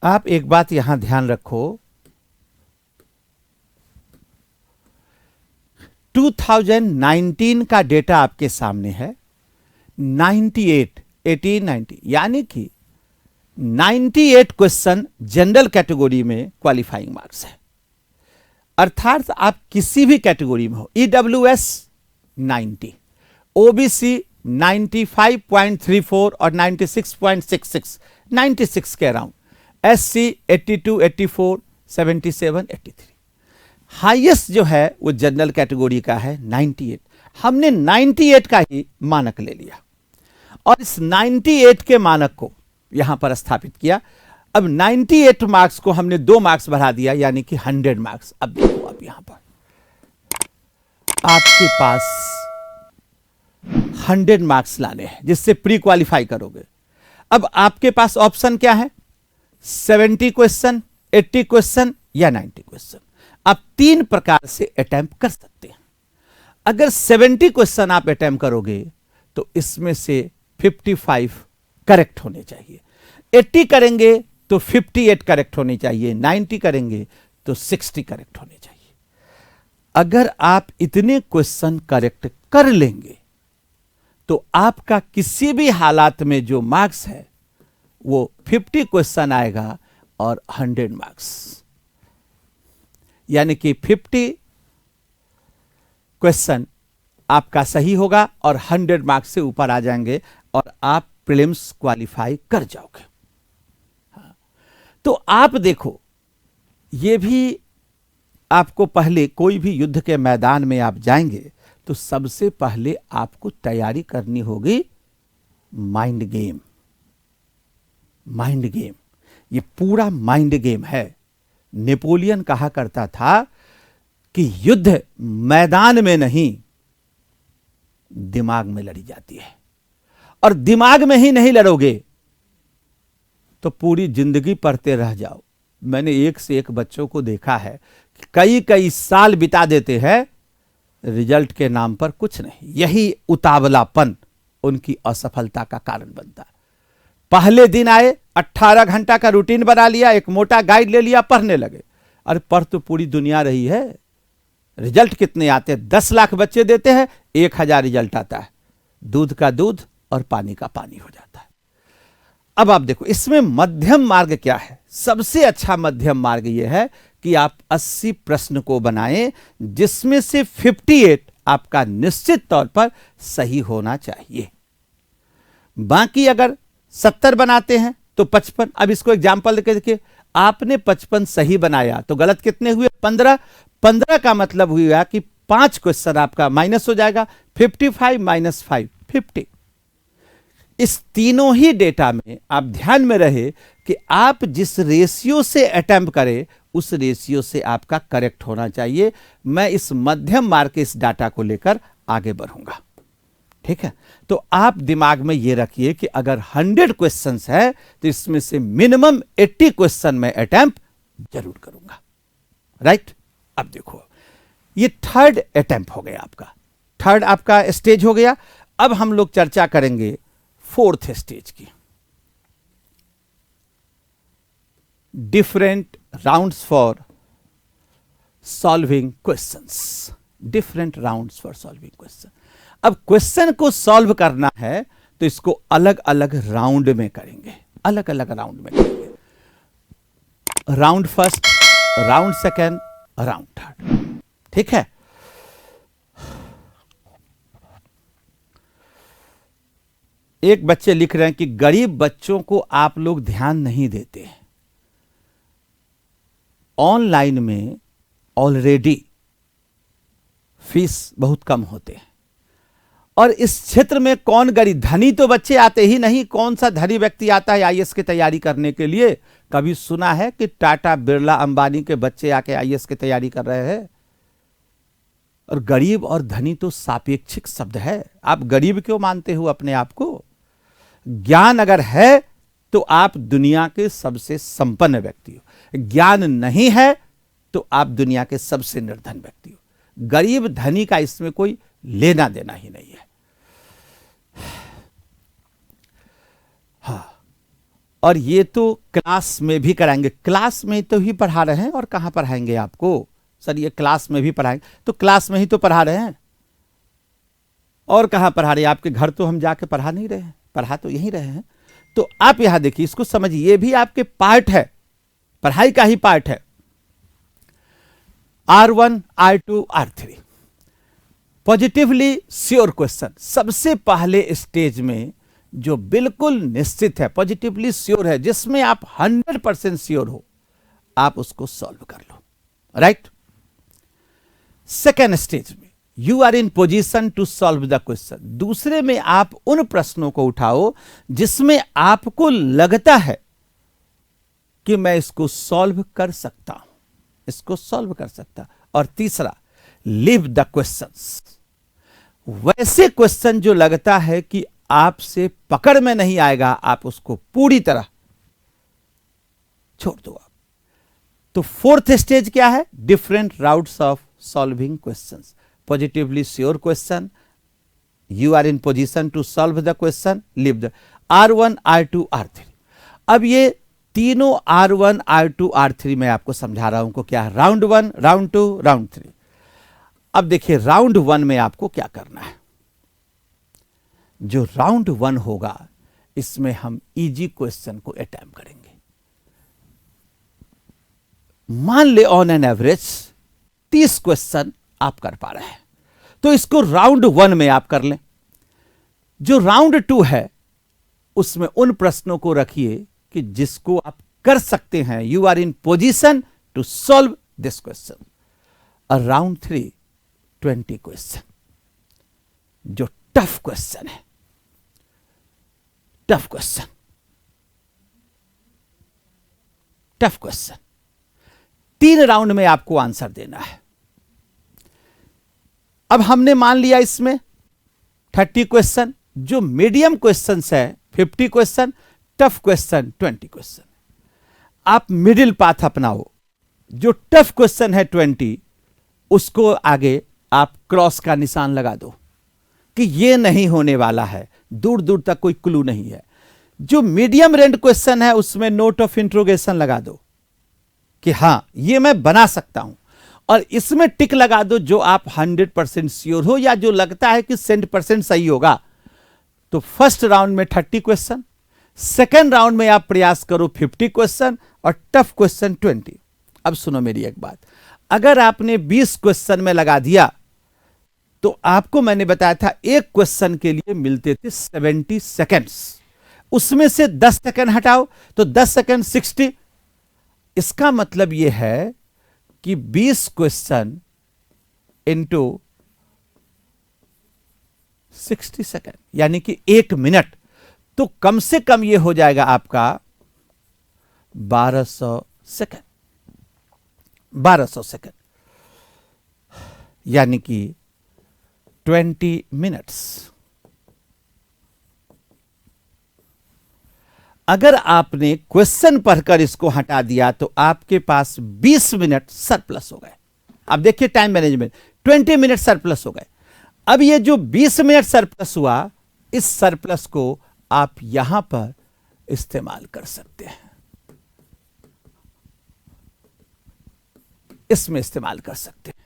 आप एक बात यहां ध्यान रखो, 2019 का डेटा आपके सामने है, 98 1890 यानी कि 98 क्वेश्चन जनरल कैटेगरी में क्वालिफाइंग मार्क्स है। अर्थात आप किसी भी कैटेगरी में हो, ईडब्ल्यूएस 90, ओबीसी 95.34 और 96.66, 96 के अराउंड, एससी 82 84 77 83। हाईएस्ट जो है वो जनरल कैटेगरी का है 98। हमने 98 का ही मानक ले लिया और इस 98 के मानक को यहां पर स्थापित किया। अब 98 मार्क्स को हमने 2 मार्क्स बढ़ा दिया, यानी कि 100 मार्क्स। अब देखो, अब यहां पर आपके पास 100 मार्क्स लाने हैं जिससे प्री क्वालिफाई करोगे। अब आपके पास ऑप्शन क्या है, 70 क्वेश्चन, 80 क्वेश्चन या 90 क्वेश्चन। आप 3 प्रकार से अटेम्प्ट कर सकते हैं। अगर 70 क्वेश्चन आप अटेम्प्ट करोगे तो इसमें से 55 करेक्ट होने चाहिए, 80 करेंगे तो 58 करेक्ट होने चाहिए, 90 करेंगे तो 60 करेक्ट होने चाहिए। अगर आप इतने क्वेश्चन करेक्ट कर लेंगे तो आपका किसी भी हालात में जो मार्क्स है वो 50 क्वेश्चन आएगा और 100 मार्क्स, यानी कि 50 क्वेश्चन आपका सही होगा और 100 मार्क्स से ऊपर आ जाएंगे और आप प्रीलिम्स क्वालिफाई कर जाओगे। तो आप देखो, ये भी आपको पहले कोई भी युद्ध के मैदान में आप जाएंगे तो सबसे पहले आपको तैयारी करनी होगी माइंड गेम। माइंड गेम, ये पूरा माइंड गेम है। नेपोलियन कहा करता था कि युद्ध मैदान में नहीं, दिमाग में लड़ी जाती है, और दिमाग में ही नहीं लड़ोगे तो पूरी जिंदगी पढ़ते रह जाओ। मैंने एक से एक बच्चों को देखा है कि कई कई साल बिता देते हैं, रिजल्ट के नाम पर कुछ नहीं। यही उतावलापन उनकी असफलता का कारण बनता है। पहले दिन आए, 18 घंटा का रूटीन बना लिया, एक मोटा गाइड ले लिया, पढ़ने लगे। अरे पढ़ तो पूरी दुनिया रही है, रिजल्ट कितने आते हैं? 10 लाख बच्चे देते हैं, 1000 रिजल्ट आता है। दूध का दूध और पानी का पानी हो जाता है। अब आप देखो, इसमें मध्यम मार्ग क्या है? सबसे अच्छा मध्यम मार्ग यह है कि आप 80 प्रश्न को बनाएं जिसमें से 58 आपका निश्चित तौर पर सही होना चाहिए। बाकी अगर 70 बनाते हैं तो 55। अब इसको एग्जाम्पल देके देखिए, आपने 55 सही बनाया तो गलत कितने हुए? 15। 15 का मतलब हुआ कि 5 क्वेश्चन आपका माइनस हो जाएगा। 55 माइनस 5 50। इस तीनों ही डेटा में आप ध्यान में रहे कि आप जिस रेशियो से अटेम्प्ट करें उस रेशियो से आपका करेक्ट होना चाहिए। मैं इस मध्यम मार्ग के इस डाटा को लेकर आगे बढ़ूंगा, ठीक है? तो आप दिमाग में ये रखिए कि अगर 100 क्वेश्चंस है तो इसमें से मिनिमम 80 क्वेश्चन में अटेम्प्ट जरूर करूंगा, राइट? अब देखो, ये 3rd अटेम्प्ट हो गया आपका, 3rd आपका स्टेज हो गया। अब हम लोग चर्चा करेंगे 4th स्टेज की, different rounds for solving questions. Different rounds for solving question. अब क्वेश्चन को सॉल्व करना है तो इसको अलग अलग राउंड में करेंगे, अलग अलग राउंड में करेंगे। Round first, round second, round third, ठीक है? एक बच्चे लिख रहे हैं कि गरीब बच्चों को आप लोग ध्यान नहीं देते हैं। ऑनलाइन में ऑलरेडी फीस बहुत कम होते हैं और इस क्षेत्र में कौन गरीब? धनी तो बच्चे आते ही नहीं। कौन सा धनी व्यक्ति आता है आईएएस की तैयारी करने के लिए? कभी सुना है कि टाटा, बिरला, अंबानी के बच्चे आके आईएएस की तैयारी कर रहे हैं? और गरीब और धनी तो सापेक्षिक शब्द है। आप गरीब क्यों मानते हो अपने आप को? ज्ञान अगर है तो आप दुनिया के सबसे संपन्न व्यक्ति हो, ज्ञान नहीं है तो आप दुनिया के सबसे निर्धन व्यक्ति हो। गरीब धनी का इसमें कोई लेना देना ही नहीं है। हाँ, और ये तो क्लास में भी कराएंगे। क्लास में तो ही पढ़ा रहे हैं, और कहाँ पढ़ाएंगे आपको? सर ये क्लास में भी पढ़ाएंगे, तो क्लास में ही तो पढ़ा रहे हैं, और कहाँ पढ़ा रहे हैं? आपके घर तो हम जाके पढ़ा नहीं रहे हैं, पढ़ा तो यहीं रहे हैं। तो आप यहां देखिए, इसको समझिए, ये भी आपके पार्ट है, पढ़ाई का ही पार्ट है। R1, R2, R3 positively sure question. सबसे पहले स्टेज में जो बिल्कुल निश्चित है, पॉजिटिवली श्योर है, जिसमें आप 100% श्योर हो, आप उसको सॉल्व कर लो, राइट। सेकेंड स्टेज में you are in position to solve the question. दूसरे में आप उन प्रश्नों को उठाओ जिसमें आपको लगता है कि मैं इसको सॉल्व कर सकता हूं, इसको सॉल्व कर सकता। और तीसरा, लीव द क्वेश्चंस। वैसे क्वेश्चन जो लगता है कि आपसे पकड़ में नहीं आएगा, आप उसको पूरी तरह छोड़ दो आप। तो फोर्थ स्टेज क्या है? Different routes of solving questions. Positively sure question, you are in position to solve the question, leave the. R1, R2, R3। अब ये तीनों R1, R2, R3 मैं आपको समझा रहा हूं को क्या है। Round 1, round 2, round 3। अब देखिए राउंड 1 में आपको क्या करना है। जो राउंड 1 होगा, इसमें हम इजी क्वेश्चन को अटेम्प्ट करेंगे। मान ले ऑन एन एवरेज 30 क्वेश्चन आप कर पा रहे हैं, तो इसको राउंड 1 में आप कर लें। जो राउंड 2 है, उसमें उन प्रश्नों को रखिए कि जिसको आप कर सकते हैं, you are in position to solve this question. और राउंड 3 20 क्वेश्चन, जो टफ क्वेश्चन है, tough question, tough question. 3 round में आपको आंसर देना है। अब हमने मान लिया इसमें 30 क्वेश्चन, जो मीडियम क्वेश्चन है 50 क्वेश्चन, टफ क्वेश्चन 20 क्वेश्चन। आप मिडिल पाथ अपनाओ। जो टफ क्वेश्चन है 20, उसको आगे आप क्रॉस का निशान लगा दो कि ये नहीं होने वाला है, दूर दूर तक कोई क्लू नहीं है। जो मीडियम रेंज क्वेश्चन है, उसमें नोट ऑफ इंट्रोगेशन लगा दो कि हां ये मैं बना सकता हूं, और इसमें टिक लगा दो जो आप 100% श्योर हो, या जो लगता है कि 100% सही होगा। तो फर्स्ट राउंड में 30 क्वेश्चन, सेकेंड राउंड में आप प्रयास करो 50 क्वेश्चन, और टफ क्वेश्चन 20। अब सुनो मेरी एक बात, अगर आपने 20 क्वेश्चन में लगा दिया, तो आपको मैंने बताया था एक क्वेश्चन के लिए मिलते थे 70 सेकेंड्स। उसमें से 10 सेकेंड हटाओ तो 10 सेकेंड 60। इसका मतलब यह है कि 20 क्वेश्चन इंटू 60 सेकेंड, यानी कि 1 मिनट, तो कम से कम यह हो जाएगा आपका 1200 सेकेंड। 1200 सेकेंड यानी कि 20 मिनट्स। अगर आपने क्वेश्चन पढ़कर इसको हटा दिया, तो आपके पास 20 मिनट सरप्लस हो गए। अब देखिए टाइम मैनेजमेंट, 20 मिनट सरप्लस हो गए। अब ये जो 20 मिनट सरप्लस हुआ, इस सरप्लस को आप यहां पर इस्तेमाल कर सकते हैं, इसमें इस्तेमाल कर सकते हैं।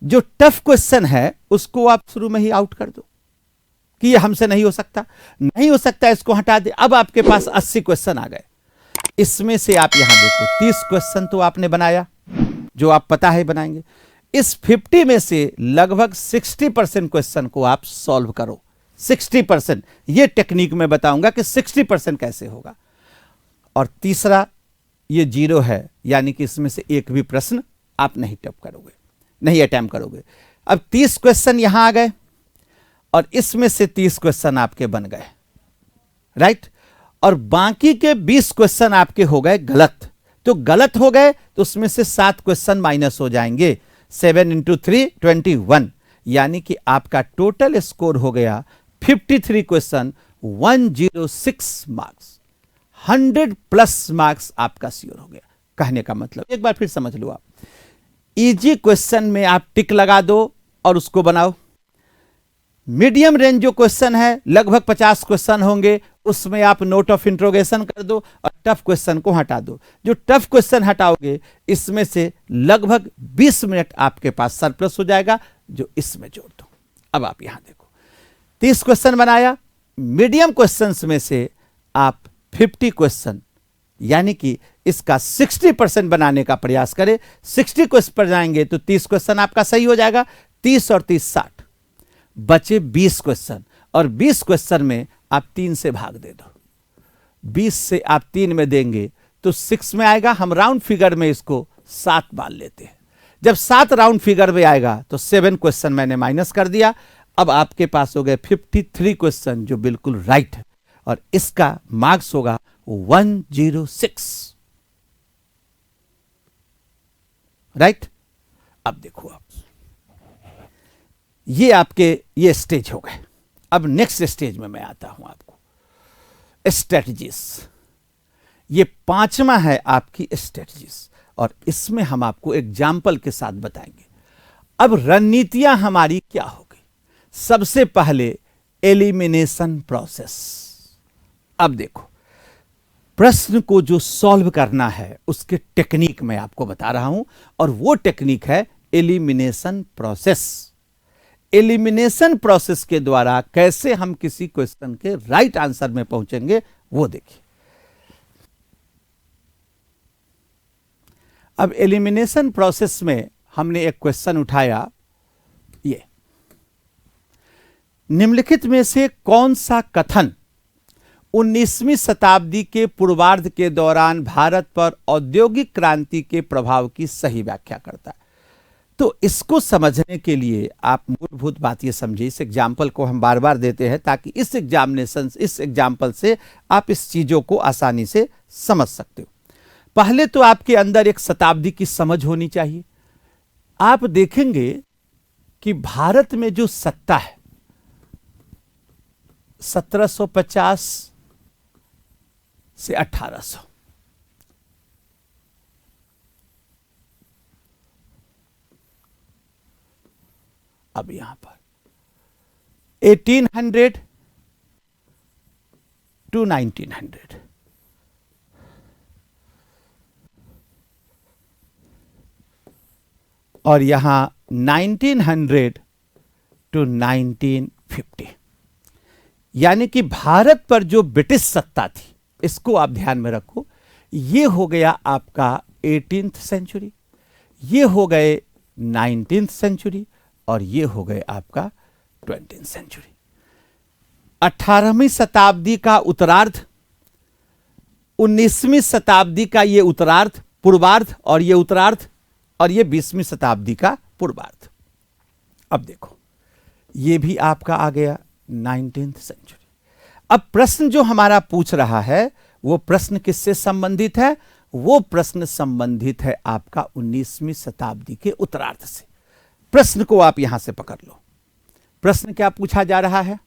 जो टफ क्वेश्चन है, उसको आप शुरू में ही आउट कर दो कि ये हमसे नहीं हो सकता, नहीं हो सकता, इसको हटा दे। अब आपके पास 80 क्वेश्चन आ गए। इसमें से आप यहां देखो 30 क्वेश्चन तो आपने बनाया, जो आप पता है बनाएंगे। इस 50 में से लगभग 60% क्वेश्चन को आप सॉल्व करो। 60%, ये टेक्निक में बताऊंगा कि 60% कैसे होगा। और तीसरा, ये 0 है, यानी कि इसमें से एक भी प्रश्न आप नहीं टप करोगे, नहीं अटेम्प्ट करोगे। अब 30 क्वेश्चन यहां आ गए, और इसमें से 30 क्वेश्चन आपके बन गए, राइट। और बाकी के 20 क्वेश्चन आपके हो गए गलत। तो गलत हो गए तो उसमें से 7 क्वेश्चन माइनस हो जाएंगे। 7 × 3 21, यानी कि आपका टोटल स्कोर हो गया 53 क्वेश्चन, 106 मार्क्स। 100+ मार्क्स आपका श्योर हो गया। कहने का मतलब, एक बार फिर समझ लो आप, इजी क्वेश्चन में आप टिक लगा दो और उसको बनाओ। मीडियम रेंज जो क्वेश्चन है लगभग 50 क्वेश्चन होंगे, उसमें आप नोट ऑफ इंट्रोगेशन कर दो और टफ क्वेश्चन को हटा दो। जो टफ क्वेश्चन हटाओगे इसमें से लगभग 20 मिनट आपके पास सरप्लस हो जाएगा, जो इसमें जोड़ दो। अब आप यहां देखो 30 क्वेश्चन बनाया, मीडियम क्वेश्चंस में से आप 50 क्वेश्चन यानी कि इसका 60% बनाने का प्रयास करें। 60 क्वेश्चन पर जाएंगे तो 30 क्वेश्चन आपका सही हो जाएगा, 30 और 30 60, बचे 20 क्वेश्चन, और 20 क्वेश्चन में आप 3 से भाग दे दो। 20 से आप 3 में देंगे तो 6 में आएगा। हम राउंड फिगर में इसको 7 मान लेते हैं। जब 7 राउंड फिगर में आएगा तो 7 क्वेश्चन मैंने माइनस कर दिया। अब आपके पास हो गए 53 क्वेश्चन, जो बिल्कुल राइट है, और इसका मार्क्स होगा 106। राइट। अब देखो आप, ये आपके ये स्टेज हो गए। अब नेक्स्ट स्टेज में मैं आता हूं आपको, स्ट्रेटजीज। ये 5वां है आपकी स्ट्रेटजीज, और इसमें हम आपको एग्जाम्पल के साथ बताएंगे। अब रणनीतियां हमारी क्या होगी? सबसे पहले एलिमिनेशन प्रोसेस। अब देखो, प्रश्न को जो सॉल्व करना है उसके टेक्निक मैं आपको बता रहा हूं, और वो टेक्निक है एलिमिनेशन प्रोसेस। एलिमिनेशन प्रोसेस के द्वारा कैसे हम किसी क्वेश्चन के राइट आंसर में पहुंचेंगे वो देखिए। अब एलिमिनेशन प्रोसेस में हमने एक क्वेश्चन उठाया, ये निम्नलिखित में से कौन सा कथन 19वीं शताब्दी के पूर्वार्ध के दौरान भारत पर औद्योगिक क्रांति के प्रभाव की सही व्याख्या करता है? तो इसको समझने के लिए आप मूलभूत बात ये समझिए। इस एग्जाम्पल को हम बार बार देते हैं ताकि इस एग्जाम्पल से आप इस चीजों को आसानी से समझ सकते हो। पहले तो आपके अंदर एक शताब्दी की समझ होनी चाहिए। आप देखेंगे कि भारत में जो सत्ता है 1750 से 1800, अब यहां पर 1800 टू 1900, और यहां 1900 टू 1950। यानी कि भारत पर जो ब्रिटिश सत्ता थी, इसको आप ध्यान में रखो। ये हो गया आपका 18th सेंचुरी, ये हो गए 19th सेंचुरी, और ये हो गए आपका 20th सेंचुरी। 18वीं शताब्दी का उत्तरार्ध, 19वीं शताब्दी का ये उत्तरार्ध पूर्वार्ध, और ये उत्तरार्ध, और ये 20वीं शताब्दी का पूर्वार्ध। अब देखो, ये भी आपका आ गया 19th सेंचुरी। अब प्रश्न जो हमारा पूछ रहा है वो प्रश्न किससे संबंधित है? वो प्रश्न संबंधित है आपका 19वीं शताब्दी के उत्तरार्ध से। प्रश्न को आप यहां से पकड़ लो। प्रश्न क्या पूछा जा रहा है?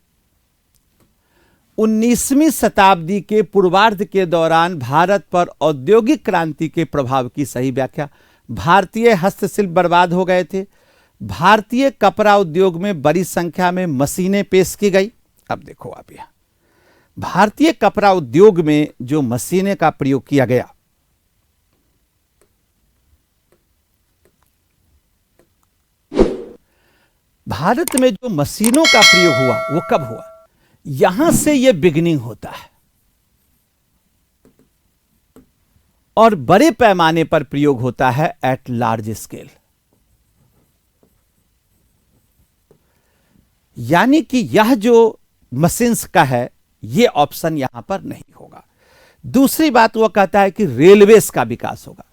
19वीं शताब्दी के पूर्वार्ध के दौरान भारत पर औद्योगिक क्रांति के प्रभाव की सही व्याख्या। भारतीय हस्तशिल्प बर्बाद हो गए थे, भारतीय कपड़ा उद्योग में बड़ी संख्या में मशीनें पेश की गई। अब देखो आप, यहां भारतीय कपड़ा उद्योग में जो मशीनें का प्रयोग किया गया, भारत में जो मशीनों का प्रयोग हुआ वो कब हुआ? यहां से ये बिगिनिंग होता है, और बड़े पैमाने पर प्रयोग होता है एट लार्ज स्केल। यानी कि यह जो मशीन्स का है ये ऑप्शन यहां पर नहीं होगा। दूसरी बात वो कहता है कि रेलवेज का विकास होगा।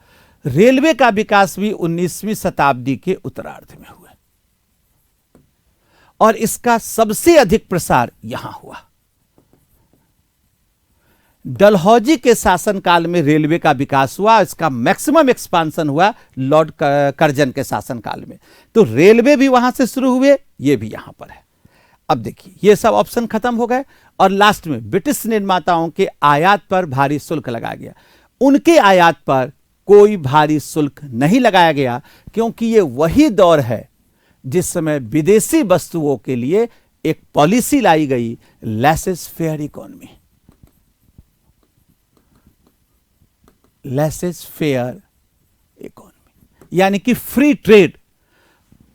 रेलवे का विकास भी 19वीं शताब्दी के उत्तरार्ध में हुआ, और इसका सबसे अधिक प्रसार यहां हुआ। डलहौजी के शासनकाल में रेलवे का विकास हुआ, इसका मैक्सिमम एक्सपांशन हुआ लॉर्ड कर्जन के शासनकाल में। तो रेलवे भी वहां से शुरू हुए, ये भी यहां पर है। अब देखिए, ये सब ऑप्शन खत्म हो गए, और लास्ट में ब्रिटिश निर्माताओं के आयात पर भारी शुल्क लगाया गया। उनके आयात पर कोई भारी शुल्क नहीं लगाया गया, क्योंकि ये वही दौर है जिस समय विदेशी वस्तुओं के लिए एक पॉलिसी लाई गई, laces fair economy, laces fair economy, यानी कि फ्री ट्रेड,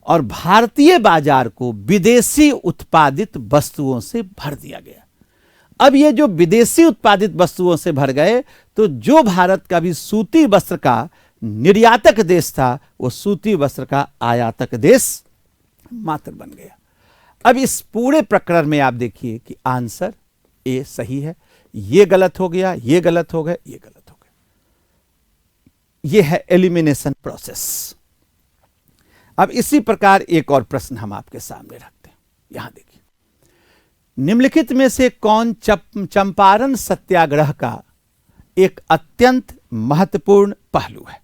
और भारतीय बाजार को विदेशी उत्पादित वस्तुओं से भर दिया गया। अब ये जो विदेशी उत्पादित वस्तुओं से भर गए, तो जो भारत का भी सूती वस्त्र का निर्यातक देश था, वो सूती वस्त्र का आयातक देश मात्र बन गया। अब इस पूरे प्रकरण में आप देखिए कि आंसर ए सही है, ये गलत हो गया, ये गलत हो गया, ये गलत हो गया। ये है एलिमिनेशन प्रोसेस। अब इसी प्रकार एक और प्रश्न हम आपके सामने रखते हैं। यहां देखिए, निम्नलिखित में से कौन चंपारण सत्याग्रह का एक अत्यंत महत्वपूर्ण पहलू है?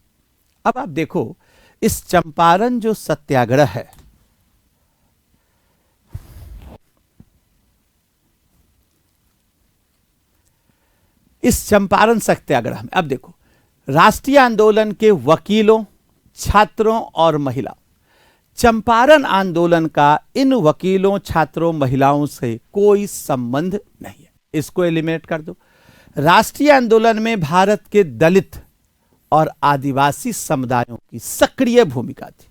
अब आप देखो, इस चंपारण जो सत्याग्रह है, इस चंपारण सत्याग्रह में अब देखो, राष्ट्रीय आंदोलन के वकीलों, छात्रों और महिलाओं, चंपारण आंदोलन का इन वकीलों, छात्रों, महिलाओं से कोई संबंध नहीं है। इसको एलिमिनेट कर दो। राष्ट्रीय आंदोलन में भारत के दलित और आदिवासी समुदायों की सक्रिय भूमिका थी।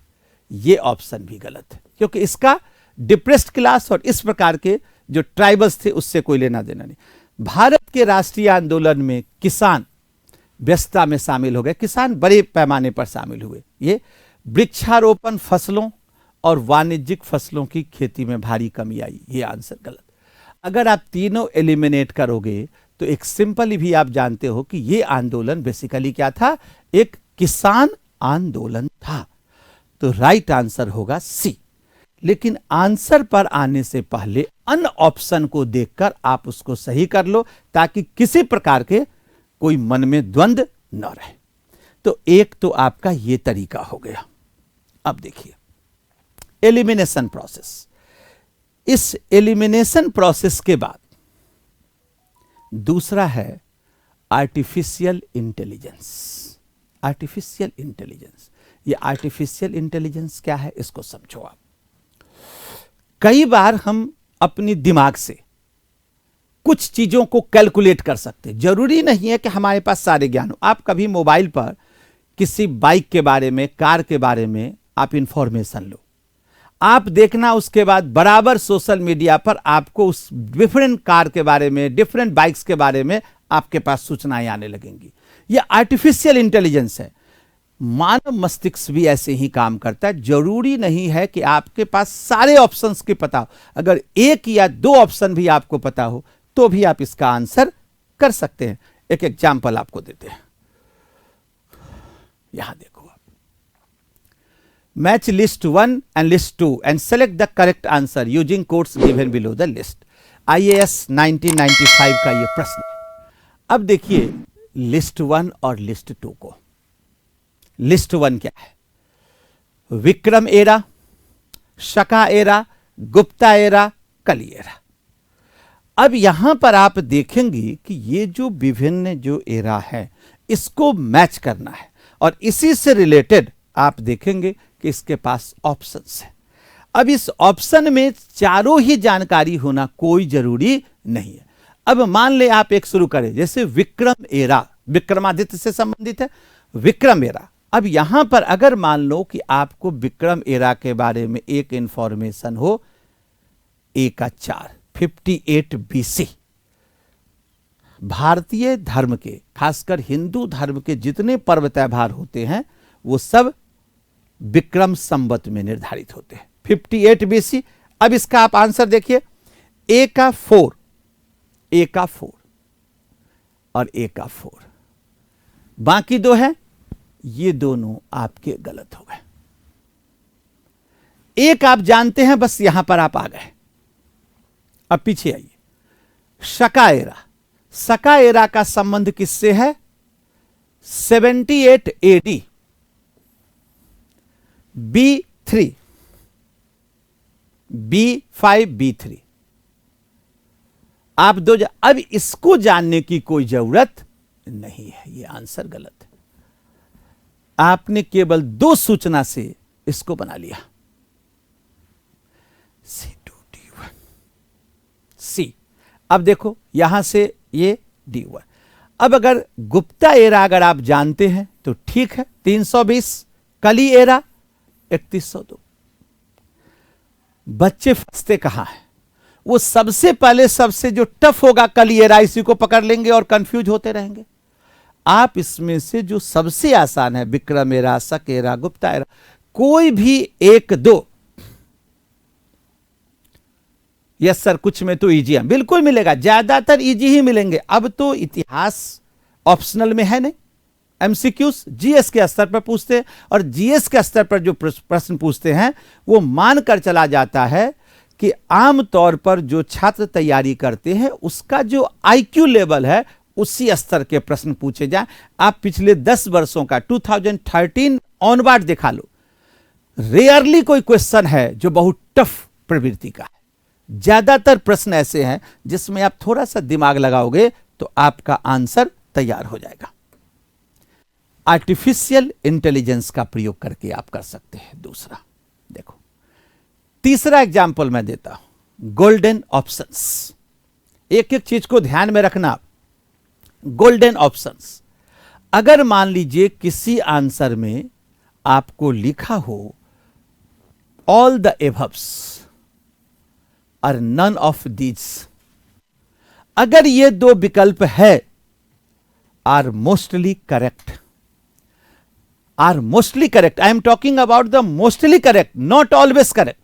यह ऑप्शन भी गलत है, क्योंकि इसका डिप्रेस्ड क्लास और इस प्रकार के जो ट्राइबल्स थे उससे कोई लेना देना नहीं। भारत के राष्ट्रीय आंदोलन में किसान व्यस्तता में शामिल हो गए, किसान बड़े पैमाने पर शामिल हुए। ये वृक्षारोपण फसलों और वाणिज्यिक फसलों की खेती में भारी कमी आई। ये आंसर गलत। अगर आप तीनों एलिमिनेट करोगे तो एक सिंपल भी आप जानते हो कि ये आंदोलन बेसिकली क्या था, एक किसान आंदोलन था। तो राइट आंसर होगा सी। लेकिन आंसर पर आने से पहले अन ऑप्शन को देखकर आप उसको सही कर लो, ताकि किसी प्रकार के कोई मन में द्वंद्व न रहे। तो एक तो आपका ये तरीका हो गया। अब देखिए एलिमिनेशन प्रोसेस। इस एलिमिनेशन प्रोसेस के बाद दूसरा है आर्टिफिशियल इंटेलिजेंस। आर्टिफिशियल इंटेलिजेंस, ये आर्टिफिशियल इंटेलिजेंस क्या है इसको समझो आप। कई बार हम अपनी दिमाग से कुछ चीजों को कैलकुलेट कर सकते हैं। जरूरी नहीं है कि हमारे पास सारे ज्ञान हो। आप कभी मोबाइल पर किसी बाइक के बारे में, कार के बारे में आप इंफॉर्मेशन लो, आप देखना, उसके बाद बराबर सोशल मीडिया पर आपको उस डिफरेंट कार के बारे में, डिफरेंट बाइक्स के बारे में आपके पास सूचनाएं आने लगेंगी। यह आर्टिफिशियल इंटेलिजेंस है। मानव मस्तिष्क भी ऐसे ही काम करता है। जरूरी नहीं है कि आपके पास सारे ऑप्शंस के पता हो। अगर एक या दो ऑप्शन भी आपको पता हो तो भी आप इसका आंसर कर सकते हैं। एक एग्जाम्पल आपको देते हैं। यहां देखो आप, match list 1 and list 2 and select the correct answer using codes given below the list. IAS 1995 का यह प्रश्न है। अब देखिए लिस्ट 1 और लिस्ट 2 को। लिस्ट 1 क्या है? Vikram era, Shaka era, Gupta era, Kali era. अब यहां पर आप देखेंगे कि ये जो विभिन्न जो एरा है इसको मैच करना है, और इसी से रिलेटेड आप देखेंगे कि इसके पास ऑप्शंस है। अब इस ऑप्शन में चारों ही जानकारी होना कोई जरूरी नहीं है। अब मान ले आप एक शुरू करें, जैसे विक्रम एरा, विक्रमादित्य से संबंधित है, विक्रम एरा। अब यहां पर अगर मान लो कि आपको विक्रम एरा के बारे में एक इंफॉर्मेशन हो, ए का 4, 58 BC। भारतीय धर्म के, खासकर हिंदू धर्म के जितने पर्व त्योहार होते हैं वो सब विक्रम संवत में निर्धारित होते हैं, 58 BC। अब इसका आप आंसर देखिए, ए का 4, ए का 4 और ए का 4। बाकी दो है, ये दोनों आपके गलत हो गए। एक आप जानते हैं, बस यहां पर आप आ गए। अब पीछे आइए, शका एरा। शका एरा का संबंध किससे है? 78 AD, B3, B5, B3। आप दो अब इसको जानने की कोई जरूरत नहीं है, यह आंसर गलत है। आपने केवल दो सूचना से इसको बना लिया, C2, D1। अब देखो यहां से ये डी हुआ। अब अगर गुप्ता एरा अगर आप जानते हैं तो ठीक है, 320, कली एरा 3102। बच्चे फंसते कहां हैं? वो सबसे पहले सबसे जो टफ होगा कली एरा, इसी को पकड़ लेंगे और कंफ्यूज होते रहेंगे। आप इसमें से जो सबसे आसान है, विक्रम एरा, शक एरा, गुप्ता एरा, कोई भी एक दो। यस सर, कुछ में तो इजी है, बिल्कुल मिलेगा, ज्यादातर इजी ही मिलेंगे। अब तो इतिहास ऑप्शनल में है नहीं, एमसीक्यूज जीएस के स्तर पर पूछते हैं, और जीएस के स्तर पर जो प्रश्न पूछते हैं वो मानकर चला जाता है कि आमतौर पर जो छात्र तैयारी करते हैं उसका जो आईक्यू लेवल है उसी स्तर के प्रश्न पूछे जाएं। आप पिछले 10 वर्षों का 2013 ऑनवर्ड दिखा लो, रेयरली कोई क्वेश्चन है जो बहुत टफ प्रवृत्ति का है। ज्यादातर प्रश्न ऐसे हैं जिसमें आप थोड़ा सा दिमाग लगाओगे तो आपका आंसर तैयार हो जाएगा। आर्टिफिशियल इंटेलिजेंस का प्रयोग करके आप कर सकते हैं। दूसरा देखो, तीसरा एग्जाम्पल मैं देता हूं, गोल्डन ऑप्शंस। एक एक चीज को ध्यान में रखना। गोल्डन ऑप्शंस, अगर मान लीजिए किसी आंसर में आपको लिखा हो ऑल द एबव्स और नन ऑफ दीज, अगर ये दो विकल्प है, are mostly correct, are mostly correct, I am talking about the mostly correct, not always correct.